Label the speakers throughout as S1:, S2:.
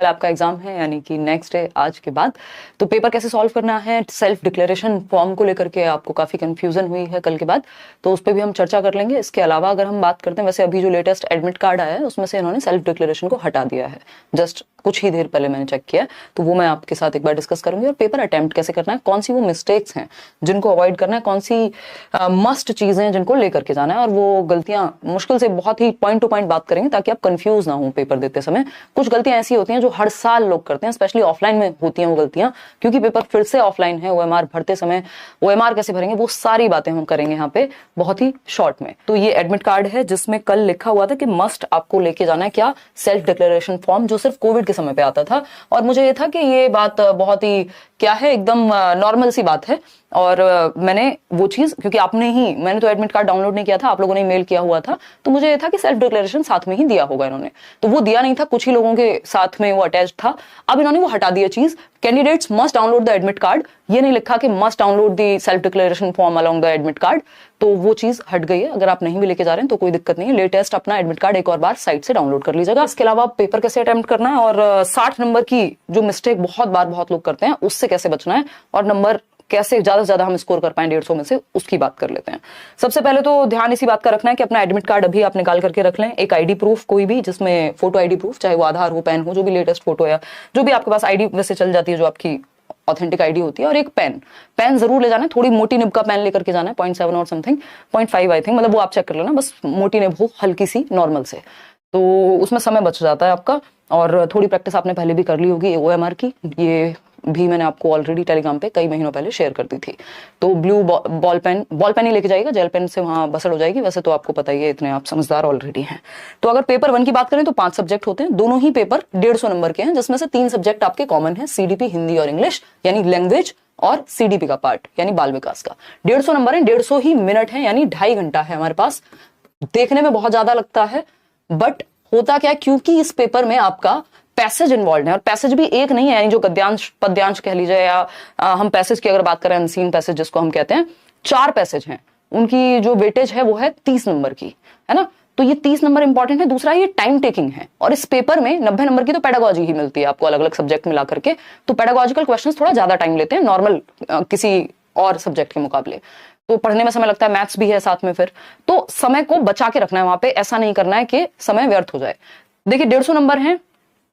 S1: कल आपका एग्जाम है, यानी कि नेक्स्ट डे आज के बाद। तो पेपर कैसे सॉल्व करना है, सेल्फ डिक्लेरेशन फॉर्म को लेकर के आपको काफी कंफ्यूजन हुई है कल के बाद, तो उस पर भी हम चर्चा कर लेंगे। इसके अलावा अगर हम बात करते हैं, वैसे अभी जो लेटेस्ट एडमिट कार्ड आया है उसमें से इन्होंने सेल्फ डिक्लेरेशन को हटा दिया है, जस्ट कुछ ही देर पहले मैंने चेक किया, तो वो मैं आपके साथ एक बार डिस्कस करूंगी। और पेपर अटेम्प्ट कैसे करना है, कौन सी वो मिस्टेक्स हैं जिनको अवॉइड करना है, कौन सी मस्ट चीजें हैं जिनको लेकर के जाना है, और वो गलतियां मुश्किल से बहुत ही पॉइंट टू पॉइंट बात करेंगे ताकि आप कंफ्यूज ना हो पेपर देते समय। कुछ गलतियां ऐसी होती हैं जो हर साल लोग करते हैं, स्पेशली ऑफलाइन में होती हैं वो गलतियां, क्योंकि पेपर फिर से ऑफलाइन है। ओएमआर भरते समय ओएमआर कैसे भरेंगे, वो सारी बातें हम करेंगे यहाँ पे बहुत ही शॉर्ट में। तो ये एडमिट कार्ड है जिसमें कल लिखा हुआ था कि मस्ट आपको लेके जाना है क्या, सेल्फ डिक्लेरेशन फॉर्म, जो सिर्फ कोविड के समय पे आता था। और मुझे ये था कि ये बात बहुत ही क्या है, एकदम नॉर्मल सी बात है। और मैंने वो चीज, क्योंकि मैंने तो एडमिट कार्ड डाउनलोड नहीं किया था, आप लोगों ने मेल किया हुआ था, तो मुझे ये था कि सेल्फ डिक्लेरेशन साथ में ही दिया होगा इन्होंने, तो वो दिया नहीं था, कुछ ही लोगों के साथ में वो अटैच था। अब इन्होंने वो हटा दिया चीज, candidates must download the admit card, ये नहीं लिखा कि must download the self declaration form along the admit card, तो वो चीज हट गई है। अगर आप नहीं भी लेके जा रहे हैं तो कोई दिक्कत नहीं है, लेटेस्ट अपना एडमिट कार्ड एक और बार साइट से डाउनलोड कर लीजिएगा। इसके अलावा पेपर कैसे अटेम्प्ट करना है, और 60 नंबर की जो मिस्टेक बहुत लोग करते हैं उससे कैसे बचना है, और नंबर कैसे ज्यादा से ज्यादा हम स्कोर कर पाए 150 में से, उसकी बात कर लेते हैं। सबसे पहले तो ध्यान इसी बात का रखना है कि अपना एडमिट कार्ड अभी आप निकाल करके रख लें, एक आईडी प्रूफ कोई भी, जिसमें फोटो आईडी प्रूफ, चाहे वो आधार हो, पैन हो, जो भी लेटेस्ट फोटो है, जो भी आपके पास आईडी वैसे चल जाती है जो आपकी ऑथेंटिक आईडी होती है, और एक पेन जरूर ले जाना है, थोड़ी मोटी निब का पेन लेकर के जाना है, 0.7 और समथिंग 0.5 आई थिंक, मतलब वो आप चेक कर लेना, बस मोटी निब हो, हल्की सी नॉर्मल से, तो उसमें समय बच जाता है आपका। और थोड़ी प्रैक्टिस आपने पहले भी कर ली होगी ओएमआर की, ये भी मैंने आपको ऑलरेडी टेलीग्राम पे कई महीनों पहले शेयर कर दी थी। तो ब्लू बॉल पेन ही लेके जाइएगा, जेल पेन से वहां बसड़ हो जाएगी, वैसे तो आपको पता ही है, इतने आप समझदार ऑलरेडी हैं। तो अगर पेपर 1 की बात करें तो 5 सब्जेक्ट होते हैं, दोनों ही पेपर 150 नंबर के हैं, जिसमें से 3 सब्जेक्ट आपके कॉमन है, सीडीपी हिंदी और इंग्लिश, यानी लैंग्वेज, और सीडीपी का पार्ट यानी बाल विकास का। 150 नंबर है, 150 ही मिनट है, यानी 2.5 घंटा है हमारे पास। देखने में बहुत ज्यादा लगता है, बट होता क्या है, क्योंकि इस पेपर में आपका पैसेज इन्वॉल्व है, और पैसेज भी एक नहीं है, यानी जो गद्यांश पद्यांश कह लीजिए, या हम पैसेज की अगर बात करें, अनसीन पैसेज जिसको हम कहते हैं, 4 पैसेज हैं, उनकी जो वेटेज है वो है 30 नंबर की, है ना। तो ये 30 नंबर इंपॉर्टेंट है। दूसरा, ये टाइम टेकिंग है, और इस पेपर में 90 नंबर की तो पेडागोजी ही मिलती है आपको, अलग अलग सब्जेक्ट मिला करके, तो पेडागोजिकल क्वेश्चंस थोड़ा ज्यादा टाइम लेते हैं नॉर्मल किसी और सब्जेक्ट के मुकाबले, तो पढ़ने में समय लगता है, मैथ्स भी है साथ में, फिर तो समय को बचा के रखना है वहां पे, ऐसा नहीं करना है कि समय व्यर्थ हो जाए। देखिए 150 नंबर है,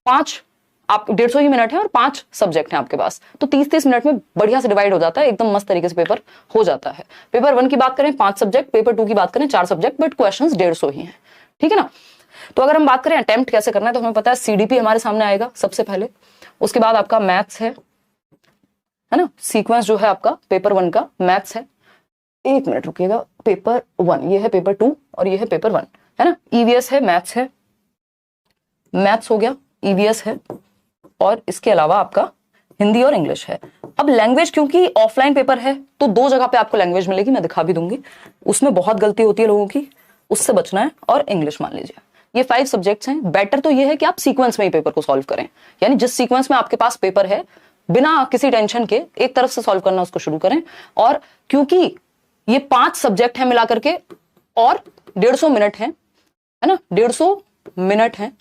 S1: 5 आप 150 ही मिनट है, और 5 सब्जेक्ट हैं आपके पास, तो 30-30 मिनट में बढ़िया से डिवाइड हो जाता है, एकदम मस्त तरीके से पेपर हो जाता है। पेपर 1 की बात करें 5 सब्जेक्ट, पेपर 2 की बात करें 4 सब्जेक्ट, बट क्वेश्चंस 150 ही हैं, ठीक है ना। तो अगर हम बात करें अटेम्प्ट कैसे करना है, तो हमें पता है सीडीपी हमारे सामने आएगा सबसे पहले, उसके बाद आपका मैथ्स है ना, सीक्वेंस जो है आपका पेपर 1 का मैथ्स है। 1 मिनट रुकिएगा, पेपर 1 ये है, पेपर 2 और ये है पेपर 1, है ना। ईवीएस है, मैथ्स है, मैथ्स हो गया, ईवीएस है, और इसके अलावा आपका हिंदी और इंग्लिश है। अब लैंग्वेज, क्योंकि ऑफलाइन पेपर है, तो 2 जगह पे आपको लैंग्वेज मिलेगी, मैं दिखा भी दूंगी, उसमें बहुत गलती होती है लोगों की, उससे बचना है। और इंग्लिश मान लीजिए, ये 5 सब्जेक्ट्स हैं। बेटर तो ये है कि आप सीक्वेंस में ही पेपर को सॉल्व करें, यानी जिस सीक्वेंस में आपके पास पेपर है, बिना किसी टेंशन के एक तरफ से सॉल्व करना उसको शुरू करें। और क्योंकि ये 5 सब्जेक्ट है मिला करके, और 150 मिनट है ना, 150 मिनट है,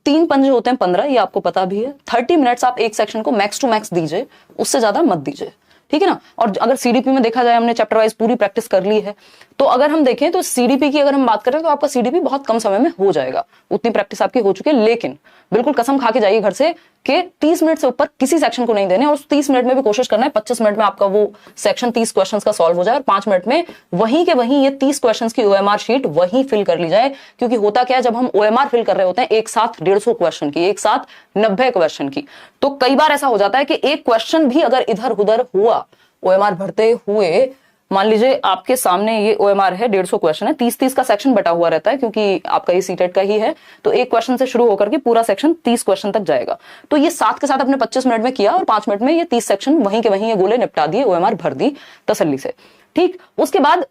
S1: 3 पंजे होते हैं 15, ये आपको पता भी है। 30 मिनट्स आप एक सेक्शन को मैक्स टू मैक्स दीजिए, उससे ज्यादा मत दीजिए, ठीक है ना। और अगर सीडीपी में देखा जाए, हमने चैप्टर वाइज पूरी प्रैक्टिस कर ली है, तो अगर हम देखें तो सीडीपी की अगर हम बात करें तो आपका सीडीपी बहुत कम समय में हो जाएगा, उतनी प्रैक्टिस आपकी हो चुकी है। लेकिन बिल्कुल कसम खा के जाइए घर से कि 30 मिनट से ऊपर किसी सेक्शन को नहीं देने, और उस 30 मिनट में भी कोशिश करना है 25 मिनट में आपका वो सेक्शन 30 क्वेश्चन का सॉल्व हो जाए, और 5 मिनट में वहीं के वहीं ये 30 क्वेश्चन की ओएमआर शीट वहीं फिल कर ली जाए। क्योंकि होता क्या है, जब हम ओएमआर फिल कर रहे होते हैं एक साथ 150 क्वेश्चन की, एक साथ 90 क्वेश्चन की, तो कई बार ऐसा हो जाता है कि एक क्वेश्चन भी अगर इधर उधर हुआ ओएमआर भरते हुए, मान लीजिए आपके सामने ये ओएमआर है, 150 क्वेश्चन है, 30-30 का सेक्शन बटा हुआ रहता है, क्योंकि आपका ये सीटेट का ही है, तो एक क्वेश्चन से शुरू होकर के पूरा सेक्शन 30 क्वेश्चन तक जाएगा। तो ये साथ के साथ अपने 25 मिनट में किया, और 5 मिनट में ये 30 सेक्शन वहीं के वहीं ये गोले निपटा दिए, ओएमआर भर दी तसल्ली से, ठीक। उसके बाद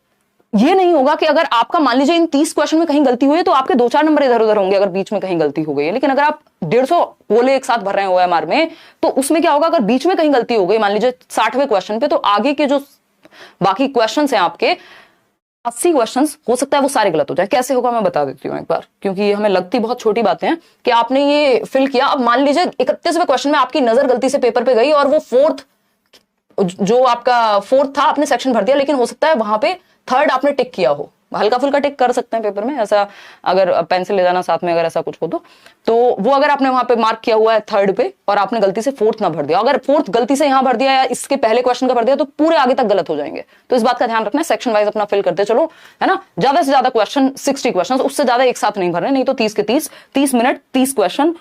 S1: ये नहीं होगा कि अगर आपका मान लीजिए इन 30 क्वेश्चन में कहीं गलती हुई है, तो आपके 2-4 नंबर इधर उधर होंगे अगर बीच में कहीं गलती हो गई है। लेकिन अगर आप 150 गोले एक साथ भर रहे हैं ओएमआर में, तो उसमें क्या होगा, अगर बीच में कहीं गलती हो गई मान लीजिए 60वें क्वेश्चन पे, तो आगे के जो बाकी क्वेश्चंस हैं आपके 80 क्वेश्चंस हो सकता है वो सारे गलत हो जाए। कैसे होगा मैं बता देती हूँ एक बार, क्योंकि हमें लगती बहुत छोटी बातें हैं कि आपने ये फिल किया। अब मान लीजिए 31वें क्वेश्चन में आपकी नजर गलती से पेपर पे गई और वो फोर्थ, जो आपका फोर्थ था आपने सेक्शन भर दिया, लेकिन हो सकता है वहां पे थर्ड आपने टिक किया हो। हल्का फुल्का टिक कर सकते हैं पेपर में, ऐसा अगर पेंसिल ले जाना साथ में, अगर ऐसा कुछ हो तो वो अगर आपने वहां पे मार्क किया हुआ है थर्ड पे और आपने गलती से फोर्थ ना भर दिया, अगर फोर्थ गलती से यहां भर दिया या इसके पहले क्वेश्चन का भर दिया तो पूरे आगे तक गलत हो जाएंगे। तो इस बात का ध्यान रखना है, सेक्शन वाइज अपना फिल करते चलो, है ना। ज्यादा से ज्यादा क्वेश्चन 60 क्वेश्चन, उससे ज्यादा एक साथ नहीं भरने, नहीं तो 30 के 30 मिनट 30 क्वेश्चन,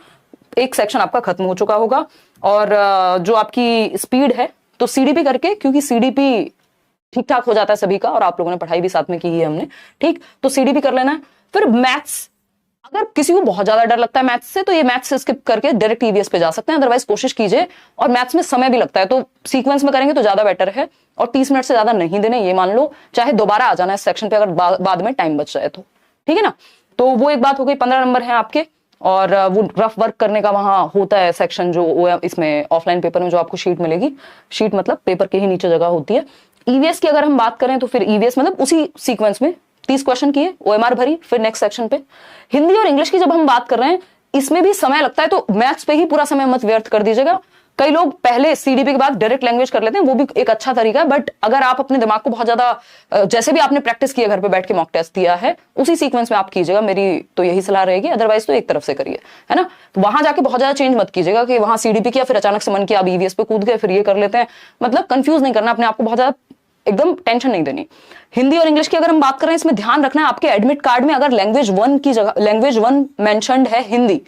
S1: एक सेक्शन आपका खत्म हो चुका होगा। और जो आपकी स्पीड है तो सीडीपी करके, क्योंकि सीडीपी ठीक ठाक हो जाता है सभी का, और आप लोगों ने पढ़ाई भी साथ में की है हमने, ठीक, तो सीडीपी कर लेना है। फिर मैथ्स, अगर किसी को बहुत ज्यादा डर लगता है मैथ्स से तो ये मैथ्स स्किप करके डायरेक्ट ईवीएस पे जा सकते हैं, अदरवाइज कोशिश कीजिए। और मैथ्स में समय भी लगता है तो सीक्वेंस में करेंगे तो ज्यादा बेटर है, और 30 मिनट से ज्यादा नहीं देने, ये मान लो, चाहे दोबारा आ जाना है सेक्शन पे अगर बाद में टाइम बच जाए तो, ठीक है ना। तो वो एक बात हो गई, 15 नंबर है आपके। और वो रफ वर्क करने का वहां होता है सेक्शन, जो इसमें ऑफलाइन पेपर में जो आपको शीट मिलेगी, शीट मतलब पेपर के ही नीचे जगह होती है। ईवीएस की अगर हम बात करें तो फिर ईवीएस मतलब उसी सीक्वेंस में 30 क्वेश्चन किए, ओएमआर भरी, फिर नेक्स्ट सेक्शन पे। हिंदी और इंग्लिश की जब हम बात कर रहे हैं, इसमें भी समय लगता है, तो मैथ्स पे ही पूरा समय मत व्यर्थ कर दीजिएगा। कई लोग पहले सीडीपी के बाद डायरेक्ट लैंग्वेज कर लेते हैं, वो भी एक अच्छा तरीका है, बट अगर आप अपने दिमाग को बहुत ज्यादा, जैसे भी आपने प्रैक्टिस किया घर पे बैठ के मॉक टेस्ट दिया है, उसी सीक्वेंस में आप कीजिएगा, मेरी तो यही सलाह रहेगी। अदरवाइज तो एक तरफ से करिए, है ना। तो वहां जाके बहुत ज्यादा चेंज मत कीजिएगा कि वहां सीडीपी किया फिर अचानक से मन किया अब ईवीएस पे कूद गए फिर ये कर लेते हैं, मतलब कंफ्यूज नहीं करना अपने आप को, बहुत ज्यादा एकदम टेंशन नहीं देनी। हिंदी और इंग्लिश की अगर हम बात करें, इसमें ध्यान रखना है आपके एडमिट कार्ड में अगर लैंग्वेज 1 की जगह लैंग्वेज 1 मेंशन्ड है हिंदी,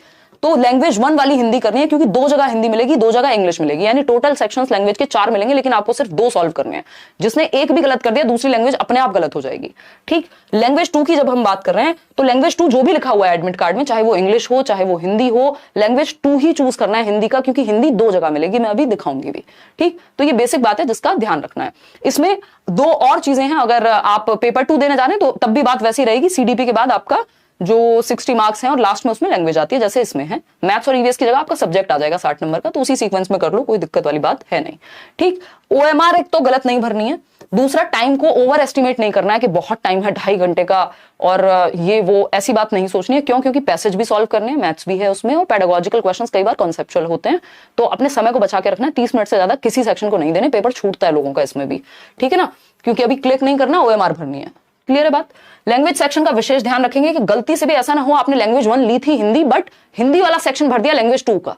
S1: तो लैंग्वेज 1 वाली हिंदी करनी है, क्योंकि 2 जगह हिंदी मिलेगी, 2 जगह इंग्लिश मिलेगी, यानी टोटल सेक्शंस लैंग्वेज के 4 मिलेंगे, लेकिन आपको सिर्फ 2 सॉल्व करने हैं। जिसने एक भी गलत कर दिया दूसरी लैंग्वेज अपने आप गलत हो जाएगी, ठीक। लैंग्वेज 2 की जब हम बात कर रहे हैं तो लैंग्वेज 2 जो भी लिखा हुआ है एडमिट कार्ड में, चाहे वो इंग्लिश हो चाहे वो हिंदी हो, लैंग्वेज 2 ही चूज करना है हिंदी का, क्योंकि हिंदी 2 जगह मिलेगी, मैं अभी दिखाऊंगी भी, ठीक। तो ये बेसिक बात है जिसका ध्यान रखना है। इसमें 2 और चीजें हैं, अगर आप पेपर 2 देने जाने तो तब भी बात वैसी रहेगी, सीडीपी के बाद आपका जो 60 मार्क्स हैं और लास्ट में उसमें लैंग्वेज आती है, जैसे इसमें है मैथ्स और ईवीएस की जगह आपका सब्जेक्ट आ जाएगा 60 नंबर का, तो उसी सीक्वेंस में कर लो, कोई दिक्कत वाली बात है नहीं, ठीक। ओएमआर एक तो गलत नहीं भरनी है, दूसरा टाइम को ओवर एस्टिमेट नहीं करना है कि बहुत टाइम है 2.5 घंटे का, और ये वो ऐसी बात नहीं सोचनी है। क्यों? क्योंकि पैसेज भी सॉल्व करने हैं, मैथ्स भी है उसमें, और पेडागोजिकल क्वेश्चंस कई बार कॉन्सेप्चुअल होते हैं, तो अपने समय को बचा के रखना है। 30 मिनट से ज्यादा किसी सेक्शन को नहीं देने, पेपर छूटता है लोगों का इसमें भी, ठीक है ना, क्योंकि अभी क्लिक नहीं करना, ओएमआर भरनी है। क्लियर है बात। लैंग्वेज सेक्शन का विशेष ध्यान रखेंगे कि गलती से भी ऐसा ना हो आपने लैंग्वेज 1 ली थी हिंदी, बट हिंदी वाला सेक्शन भर दिया लैंग्वेज 2 का,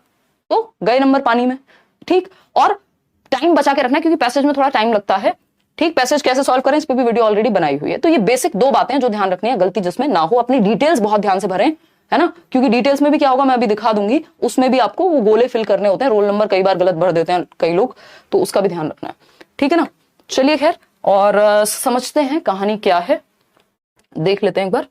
S1: तो गए नंबर पानी में, ठीक। और टाइम बचा के रखना, क्योंकि पैसेज में थोड़ा टाइम लगता है, ठीक। पैसेज कैसे सॉल्व करें इस पे भी वीडियो ऑलरेडी बनाई हुई है। तो ये बेसिक 2 बातें जो ध्यान रखनी है, गलती जिसमें ना हो। अपनी डिटेल्स बहुत ध्यान से भरें, है ना, क्योंकि डिटेल्स में भी क्या होगा मैं अभी दिखा दूंगी, उसमें भी आपको वो गोले फिल करने होते हैं, रोल नंबर कई बार गलत भर देते हैं कई लोग, तो उसका भी ध्यान रखना है, ठीक है ना। चलिए खैर, और समझते हैं कहानी क्या है, देख लेते हैं एक बार।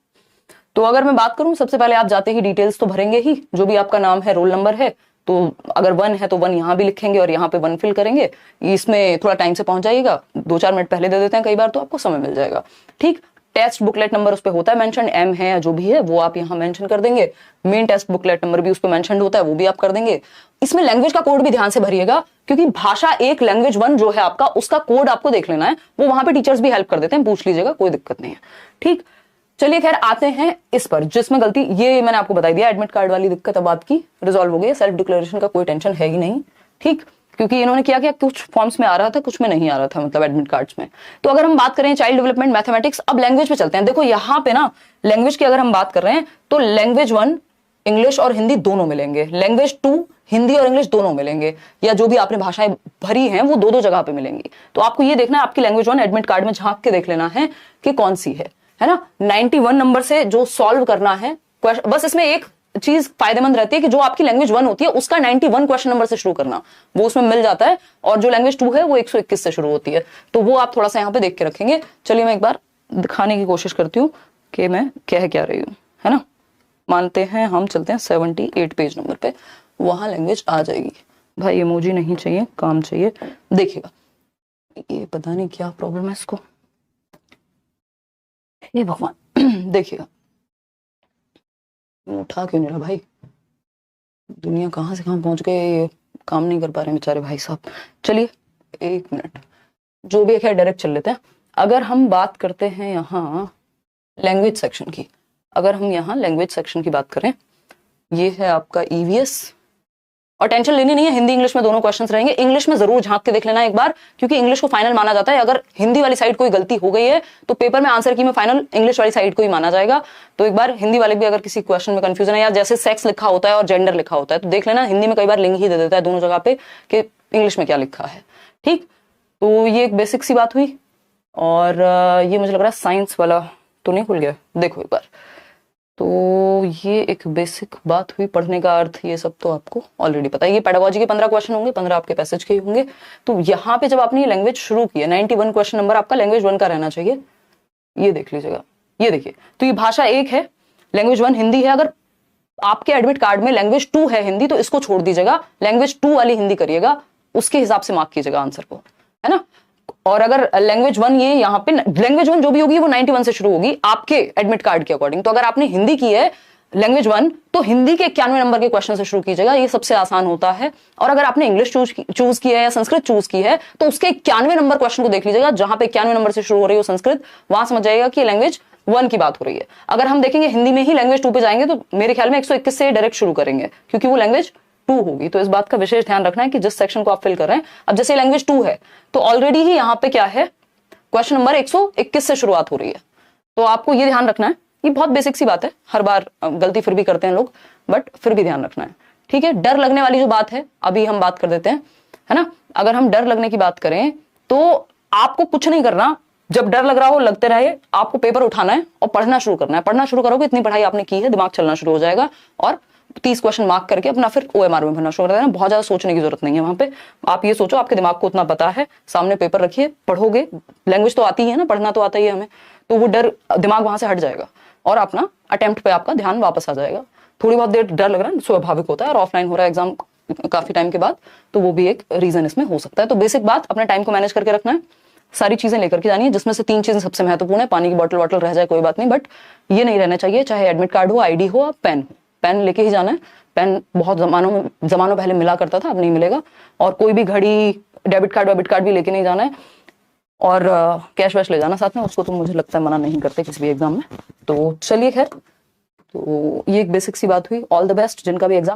S1: तो अगर मैं बात करूं, सबसे पहले आप जाते ही डिटेल्स तो भरेंगे ही, जो भी आपका नाम है, रोल नंबर है, तो अगर 1 है तो 1 यहां भी लिखेंगे और यहाँ पे 1 फिल करेंगे। इसमें थोड़ा टाइम से पहुंच जाइएगा, 2-4 मिनट पहले दे देते हैं कई बार, तो आपको समय मिल जाएगा, ठीक। टेस्ट बुकलेट नंबर उस पे होता है मेंशन, एम है या जो भी है वो आप यहाँ मेंशन कर देंगे। मेन टेस्ट बुकलेट नंबर भी उस पे मेंशन होता है, वो भी आप कर देंगे। इसमें लैंग्वेज का कोड भी ध्यान से भरिएगा, क्योंकि भाषा 1 लैंग्वेज 1 जो है आपका, उसका कोड आपको देख लेना है, वो वहां पे टीचर्स भी हेल्प कर देते हैं, पूछ लीजिएगा, कोई दिक्कत नहीं है, ठीक। चलिए खैर, आते हैं इस पर जिसमें गलती, ये मैंने आपको बता दिया, एडमिट कार्ड वाली दिक्कत अब आपकी रिजॉल्व हो गई है, सेल्फ डिक्लेरेशन का कोई टेंशन है ही नहीं, ठीक। क्योंकि इन्होंने क्या किया, कुछ फॉर्म्स में आ रहा था कुछ में नहीं आ रहा था, मतलब एडमिट कार्ड्स में। तो अगर हम बात करें चाइल्ड डेवलपमेंट मैथमेटिक्स, अब लैंग्वेज पे चलते हैं। देखो यहाँ पे ना लैंग्वेज की अगर हम बात कर रहे हैं तो लैंग्वेज 1 इंग्लिश और हिंदी दोनों मिलेंगे, लैंग्वेज 2 हिंदी और इंग्लिश दोनों मिलेंगे, या जो भी आपने भाषाएं भरी हैं वो 2-2 जगह पे मिलेंगी। तो आपको ये देखना है, आपकी लैंग्वेज 1 एडमिट कार्ड में झांक के देख लेना है कि कौन सी है ना। 91 नंबर से जो सॉल्व करना है, बस इसमें एक चीज फायदेमंद रहती है कि जो आपकी लैंग्वेज 1 होती है उसका 91 क्वेश्चन नंबर से शुरू करना, वो उसमें मिल जाता है, और जो लैंग्वेज 2 है वो 121 से शुरू होती है, तो वो आप थोड़ा सा यहाँ पे देख के रखेंगे। चलिए मैं एक बार दिखाने की कोशिश करती हूँ कि मैं कह क्या रही हूँ, है ना। मानते हैं हम चलते हैं 78 पेज नंबर पे, वहां लैंग्वेज आ जाएगी। भाई इमोजी नहीं चाहिए, काम चाहिए। देखिएगा, ये पता नहीं क्या प्रॉब्लम है इसको, ये भगवान। देखिएगा, उठा क्यों नहीं रहा भाई, दुनिया कहां से कहां पहुंच गए, काम नहीं कर पा रहे बेचारे भाई साहब। चलिए 1 मिनट, जो भी है खैर डायरेक्ट चल लेते हैं। अगर हम बात करते हैं यहाँ लैंग्वेज सेक्शन की, अगर हम यहाँ लैंग्वेज सेक्शन की बात करें, ये है आपका ईवीएस, और टेंशन लेनी नहीं है, हिंदी इंग्लिश में दोनों क्वेश्चंस रहेंगे। इंग्लिश में जरूर झांक के देख लेना एक बार, क्योंकि इंग्लिश को फाइनल माना जाता है। अगर हिंदी वाली साइड कोई गलती हो गई है तो पेपर में आंसर की में फाइनल इंग्लिश वाली साइड को ही माना जाएगा। तो एक बार हिंदी वाले भी अगर किसी क्वेश्चन में कंफ्यूजन है, या जैसे सेक्स लिखा होता है और जेंडर लिखा होता है, तो देख लेना हिंदी में कई बार लिंग ही दे देता है दोनों जगह पे कि इंग्लिश में क्या लिखा है। ठीक, तो ये एक बेसिक सी बात हुई। और ये मुझे लग रहा है साइंस वाला तो नहीं खुल गया, देखो एक बार। तो ये एक बेसिक बात हुई, पढ़ने का अर्थ, ये सब तो आपको ऑलरेडी पता है। ये पेडागोजी के 15 क्वेश्चन होंगे, 15 आपके पैसेज के होंगे। तो यहाँ पे जब आपने लैंग्वेज शुरू की है, 91 क्वेश्चन नंबर आपका लैंग्वेज 1 का रहना चाहिए। ये देख लीजिएगा, ये देखिए, तो ये भाषा 1 है, लैंग्वेज 1 हिंदी है। अगर आपके एडमिट कार्ड में लैंग्वेज 2 है हिंदी, तो इसको छोड़ दीजिएगा, लैंग्वेज 2 वाली हिंदी करिएगा, उसके हिसाब से मार्क कीजिएगा आंसर को, है ना। और अगर लैंग्वेज 1, ये यहाँ पे लैंग्वेज 1 जो भी होगी वो 91 से शुरू होगी आपके एडमिट कार्ड के अकॉर्डिंग। तो अगर आपने हिंदी की है लैंग्वेज 1, तो हिंदी के 91 नंबर के क्वेश्चन से शुरू कीजिएगा, ये सबसे आसान होता है। और अगर आपने इंग्लिश चूज की है या संस्कृत चूज की है, तो उसके 91 नंबर क्वेश्चन को देख लीजिएगा, जहां पे 91 नंबर से शुरू हो रही हो संस्कृत, वहां समझ जाएगा कि लैंग्वेज 1 की बात हो रही है। अगर हम देखेंगे हिंदी में ही लैंग्वेज 2 पे जाएंगे, तो मेरे ख्याल में 121 से डायरेक्ट शुरू करेंगे, क्योंकि वो लैंग्वेज 2 होगी। तो इस बात का विशेष ध्यान रखना है कि जिस सेक्शन को आप फिल कर रहे हैं, अब जैसे लैंग्वेज 2 है, तो ऑलरेडी ही यहाँ पे क्या है, क्वेश्चन नंबर 121 से शुरुआत हो रही है। तो आपको ये ध्यान रखना है, ये बहुत बेसिक सी बात है, हर बार गलती फिर भी करते हैं लोग, बट फिर भी ध्यान रखना है। ठीक है, डर लगने वाली जो बात है अभी हम बात कर देते हैं, है ना। अगर हम डर लगने की बात करें, तो आपको कुछ नहीं करना, जब डर लग रहा हो लगते रहे, आपको पेपर उठाना है और पढ़ना शुरू करना है। पढ़ना शुरू करोगे, इतनी पढ़ाई आपने की है, दिमाग चलना शुरू हो जाएगा, और 30 क्वेश्चन मार्क करके अपना फिर ओएमआर में भरना शुरू कर देना। बहुत ज्यादा सोचने की जरूरत नहीं है वहां पे। आप ये सोचो, आपके दिमाग को उतना पता है, सामने पेपर रखिए, पढ़ोगे, लैंग्वेज तो आती है ना, पढ़ना तो आता ही है हमें, तो वो डर, दिमाग वहां से हट जाएगा और अपना अटेम्प्ट पे आपका ध्यान वापस आ जाएगा। थोड़ी बहुत देर डर लग रहा है, स्वाभाविक होता है, और ऑफलाइन हो रहा है एग्जाम काफी टाइम के बाद, तो वो भी एक रीजन इसमें हो सकता है। तो बेसिक बात, अपने टाइम को मैनेज करके रखना है, सारी चीजें लेकर के जानी है, जिसमें से 3 चीजें सबसे महत्वपूर्ण है। पानी की बॉटल रह जाए कोई बात नहीं, बट ये नहीं रहना चाहिए, चाहे एडमिट कार्ड हो, आईडी हो, पेन हो, पेन लेके ही जाना है। पेन बहुत जमानों पहले मिला करता था, अब नहीं मिलेगा। और कोई भी घड़ी, डेबिट कार्ड भी लेके नहीं जाना है, और कैश वैश ले जाना साथ में, उसको तो मुझे लगता है मना नहीं करते किसी भी एग्जाम में। तो चलिए, खैर, तो ये एक बेसिक सी बात हुई। ऑल द बेस्ट जिनका भी एग्जाम